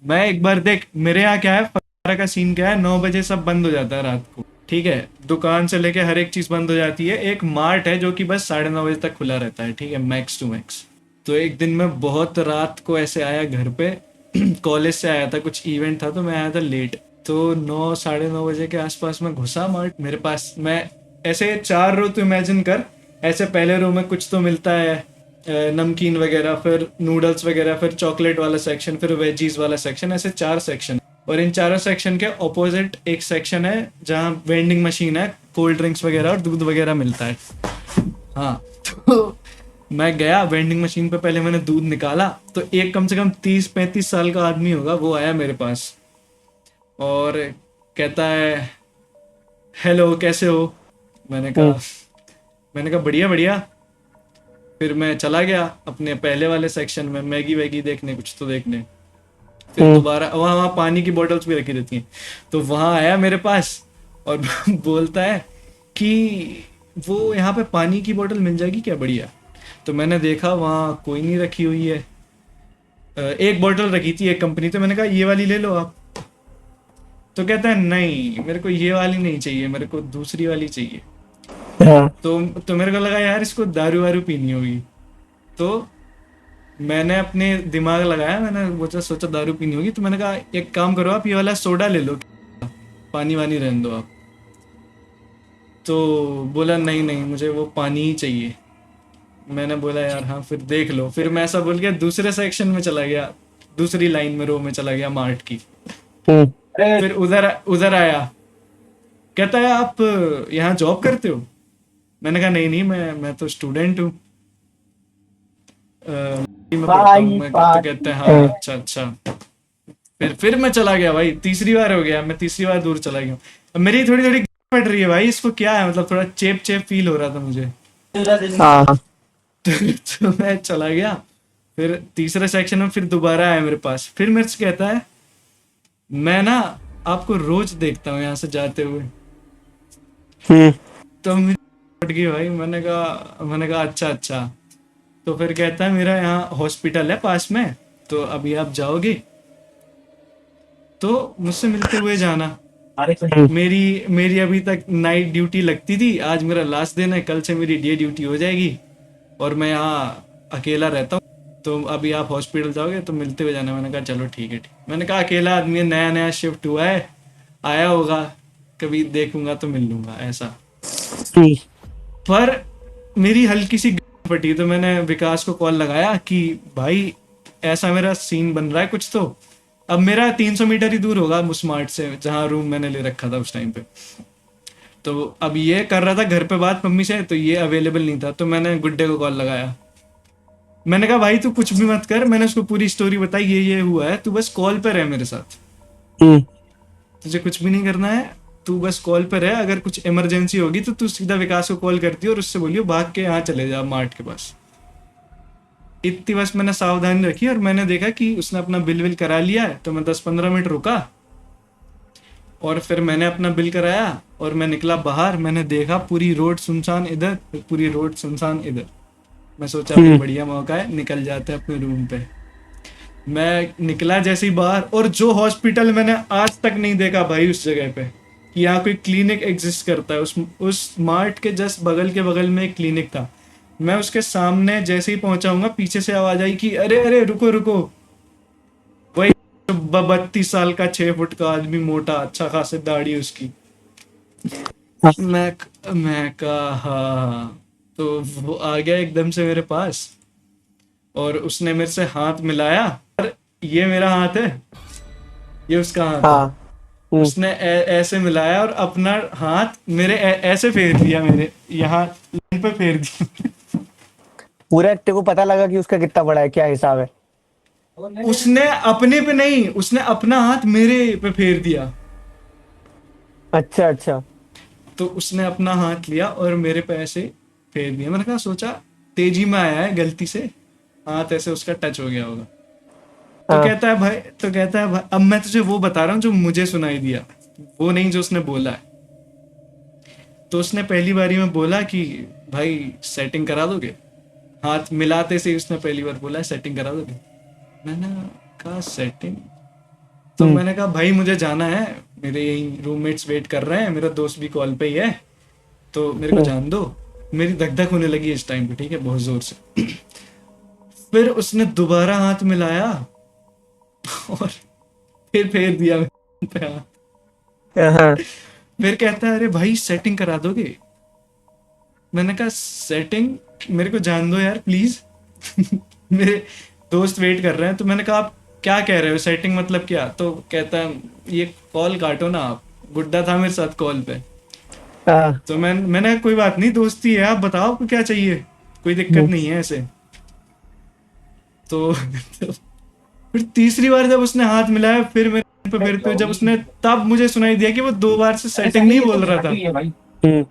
मैं एक बार देख, मेरे यहाँ क्या है, फटारा का सीन क्या है, 9 बजे सब बंद हो जाता है रात को। ठीक है, दुकान से लेके हर एक चीज बंद हो जाती है। एक मार्ट है जो कि बस 9:30 बजे तक खुला रहता है, ठीक है, मैक्स टू मैक्स। तो एक दिन मैं बहुत रात को ऐसे आया घर पे, कॉलेज से आया था, कुछ इवेंट था, तो मैं आया था लेट। तो 9 9:30 बजे के आसपास मैं घुसा मार्ट। मेरे पास, मैं ऐसे 4 रो तो इमेजिन कर। ऐसे पहले रो में कुछ तो मिलता है, नमकीन वगैरह, फिर नूडल्स वगैरह, फिर चॉकलेट वाला सेक्शन, फिर वेजीज वाला सेक्शन, ऐसे 4 सेक्शन। और इन चारों सेक्शन के ऑपोजिट एक सेक्शन है जहाँ वेंडिंग मशीन है, कोल्ड ड्रिंक्स वगैरह और दूध वगैरह मिलता है। हाँ। तो मैं गया वेंडिंग मशीन पे, पहले मैंने दूध निकाला। तो एक कम से कम 30 35 साल का आदमी होगा, वो आया मेरे पास और कहता है, हेलो कैसे हो। मैंने हम्म। कहा मैंने कहा बढ़िया बढ़िया। फिर मैं चला गया अपने पहले वाले सेक्शन में, मैगी वैगी देखने, कुछ तो देखने। फिर हम्म। दोबारा वहाँ वहाँ पानी की बोतल्स भी रखी रहती हैं। तो वहाँ आया मेरे पास और बोलता है कि वो यहाँ पे पानी की बोतल मिल जाएगी क्या, बढ़िया। तो मैंने देखा वहाँ कोई नहीं रखी हुई है। एक बोतल रखी थी एक कंपनी, तो मैंने कहा ये वाली ले लो आप। तो कहता है नहीं, मेरे को ये वाली नहीं चाहिए, मेरे को दूसरी वाली चाहिए। हाँ। तो मेरे को लगा यार इसको दारू वारू पीनी होगी। तो मैंने अपने दिमाग लगाया, मैंने सोचा दारू पीनी होगी, तो मैंने कहा एक काम करो, आप ये वाला सोडा ले लो, पानी वानी रहने दो आप। तो बोला नहीं नहीं, मुझे वो पानी ही चाहिए। मैंने बोला यार हाँ, फिर देख लो। फिर मैं ऐसा बोल के दूसरे सेक्शन में चला गया, दूसरी लाइन में, रो में चला गया मार्ट की। हम्म। फिर उधर उधर आया, कहता है आप यहाँ जॉब करते हो। मैंने कहा नहीं नहीं, मैं तो स्टूडेंट हूँ, मैं पढ़ता हूँ मैं। तो कहते हैं हाँ अच्छा अच्छा। फिर मैं चला गया भाई, तीसरी बार हो गया, मैं तीसरी बार दूर चला गया। अब मेरी थोड़ी थोड़ी पड़ रही है भाई, इसको क्या है, मतलब थोड़ा चेप चेप फील हो रहा था मुझे। हाँ। तो मैं चला गया। फिर तीसरे सेक्शन में फिर दोबारा आया मेरे पास, फिर मेरे से कहता है, मैं ना आपको रोज देखता हूँ यहाँ से जाते हुए। हम्म। तो मुझे फट गई भाई। मैंने कहा अच्छा अच्छा। तो फिर कहता है मेरा यहाँ हॉस्पिटल है पास में, तो अभी आप जाओगे तो मुझसे मिलते हुए जाना। हम्म। मेरी मेरी अभी तक नाइट ड्यूटी लगती थी, आज मेरा लास्ट दिन है, कल से मेरी डे ड्यूटी हो जाएगी। और मैं यहाँ अकेला रहता हूँ, तो अभी आप हॉस्पिटल जाओगे तो मिलते हुए जाना। मैंने कहा चलो ठीक है ठीक। मैंने कहा अकेला आदमी है, नया नया शिफ्ट हुआ है, आया होगा, कभी देखूंगा तो मिल लूंगा ऐसा। हम्म। पर मेरी हल्की सी फटी, तो मैंने विकास को कॉल लगाया कि भाई ऐसा मेरा सीन बन रहा है कुछ तो। अब मेरा 300 मीटर ही दूर होगा उस मार्ट से जहाँ रूम मैंने ले रखा था उस टाइम पे। तो अब ये कर रहा था घर पे बात मम्मी से, तो ये अवेलेबल नहीं था, तो मैंने गुड्डे को कॉल लगाया। मैंने कहा भाई तू कुछ भी मत कर, मैंने उसको पूरी स्टोरी बताई, ये हुआ है, तू बस कॉल पे रह मेरे साथ, हम्म। तुझे कुछ भी नहीं करना है, तू बस कॉल पे रह। अगर कुछ इमरजेंसी होगी तो तू सीधा विकास को कॉल करती और उससे बोलियो भाग के यहाँ चले जा मार्ट के पास। इतनी बस मैंने सावधानी रखी, और मैंने देखा कि उसने अपना बिल विल करा लिया है, तो मैं 10 15 मिनट रुका। और फिर मैंने अपना बिल कराया और मैं निकला बाहर। मैंने देखा पूरी रोड सुनसान इधर, पूरी रोड सुनसान इधर। मैं सोचा भाई हम्म। बढ़िया मौका है, निकल जाते हैं अपने रूम पे। मैं निकला जैसे ही बाहर, और जो हॉस्पिटल मैंने आज तक नहीं देखा भाई उस जगह पे, कि यहाँ कोई क्लिनिक एग्जिस्ट करता है, उस मार्ट के जस्ट बगल में एक क्लिनिक था। मैं उसके सामने जैसे ही पहुंचाऊंगा, पीछे से आवाज आई कि अरे अरे रुको रुको। वही 32 साल का, 6 फुट का आदमी, मोटा, अच्छा खासे दाढ़ी उसकी। हाँ। मैं कहा हाँ। तो वो आ गया एकदम से मेरे पास, और उसने मेरे से हाथ मिलाया। और ये मेरा हाथ है, ये उसका हाथ है। हाँ। हम्म। उसने ऐसे मिलाया और अपना हाथ मेरे ऐसे फेर दिया, मेरे यहाँ लाइन पे फेर दिया। पूरा तेरे को पता लगा कि उसका कितना बड़ा है, क्या हिसाब है? उसने अपने पे नहीं, उसने अपना हाथ मेरे पे फेर दिया। अच्छा अच्छा। तो उसने अपना हाथ लिया और मेरे पे ऐसे फेर दिया। मैंने कहा, सोचा तेजी में आया है, गलती से हाथ ऐसे उसका टच हो गया होगा। हाँ। तो कहता है भाई, अब मैं तुझे वो बता रहा हूँ जो मुझे सुनाई दिया, वो नहीं जो उसने बोला है। तो उसने पहली बारी में बोला कि भाई सेटिंग करा दोगे। हाथ मिलाते से ही उसने पहली बार बोला सेटिंग करा दोगे। मैंने कहा सेटिंग, तो मैंने कहा भाई मुझे जाना है, मेरे यही रूममेट्स वेट कर रहे हैं, मेरा दोस्त भी कॉल पे ही है, तो मेरे को जान दो। मेरी धक धक होने लगी इस टाइम पे, ठीक है, बहुत जोर से। फिर उसने दोबारा हाथ मिलाया और फिर फेर दिया मेरे पे हाथ। हाँ। फिर कहता है अरे भाई सेटिंग करा दोगे? मैंने कहा सेटिंग, मेरे को जान दो यार प्लीज। मेरे दोस्त वेट कर रहे हैं। तो मैंने कहा आप क्या कह रहे हो, सेटिंग मतलब क्या? तो कहता है ये कॉल काटो ना आप। गुड्डा था मेरे साथ कॉल पे। हाँ। तो मैंने कहा कोई बात नहीं, दोस्ती है, आप बताओ आपको क्या चाहिए, कोई दिक्कत नहीं है ऐसे। तो फिर तीसरी बार जब उसने हाथ मिलाया, फिर मेरे पे फिर तो जब उसने, तब मुझे सुनाई दिया कि वो 2 बार से सेटिंग नहीं बोल रहा था, हम्म।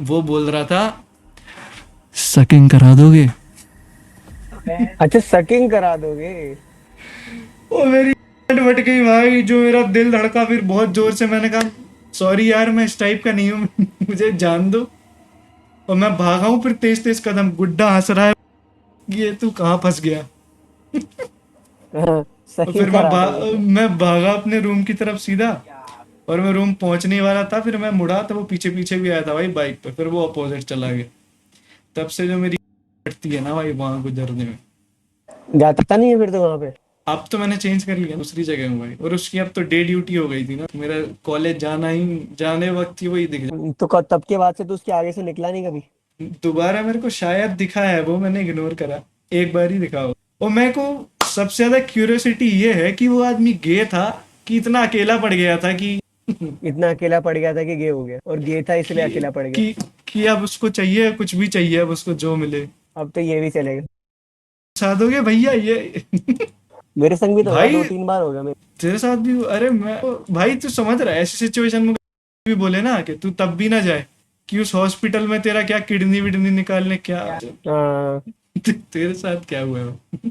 वो बोल रहा था सकिंग करा दोगे? अच्छा, सकिंग करा दोगे। ओ मेरी फट गई भाई, जो मेरा दिल धड़का फिर बहुत जोर से। मैंने कहा सॉरी यार, मैं इस टाइप का नहीं हूँ, मुझे जान दो। और मैं भागा हूँ फिर तेज तेज कदम। गुड्डा हंस रहा है, ये तू कहाँ फंस गया। हाँ, और सकिंग फिर करा दोगे। मैं भागा अपने रूम की तरफ सीधा, और मैं रूम पहुंचने वाला था, फिर मैं मुड़ा तो वो पीछे पीछे भी आया था भाई बाइक पे, फिर वो अपोजिट चला गया। तब से जो मेरी फटती है ना भाई वहां गुजरने में। जाता नहीं है फिर तो वहां पे। अब तो मैंने चेंज कर लिया दूसरी जगह में भाई, और उसकी अब तो डे ड्यूटी हो गई थी ना, मेरा कॉलेज जाना ही, जाने वक्त ही वही दिख तो तब के बाद से तो उसके आगे से निकला नहीं कभी। दोबारा मेरे को शायद दिखा है, वो मैंने इग्नोर करा, एक बार ही दिखा हो। और मेरे को सबसे ज्यादा क्यूरियोसिटी ये है कि वो आदमी गे था कि इतना अकेला पड़ गया था कि इतना अकेला पड़ गया था कि गे हो गया, और गे था इसलिए अकेला पड़ गया। कि कि अब उसको चाहिए, कुछ भी चाहिए अब उसको, जो मिले। अब तो ये भी चलेगा। साथ हो गया भैया ये। मेरे संग भी तो हुआ, भाई 2-3 बार हो गया मेरे। तेरे साथ भी? अरे मैं, भाई तू समझ रहा है ऐसी सिचुएशन में भी बोले ना कि तू तब भी ना जाए, कि उस हॉस्पिटल में तेरा क्या किडनी विडनी निकालने क्या। हाँ। तेरे साथ क्या हुआ है?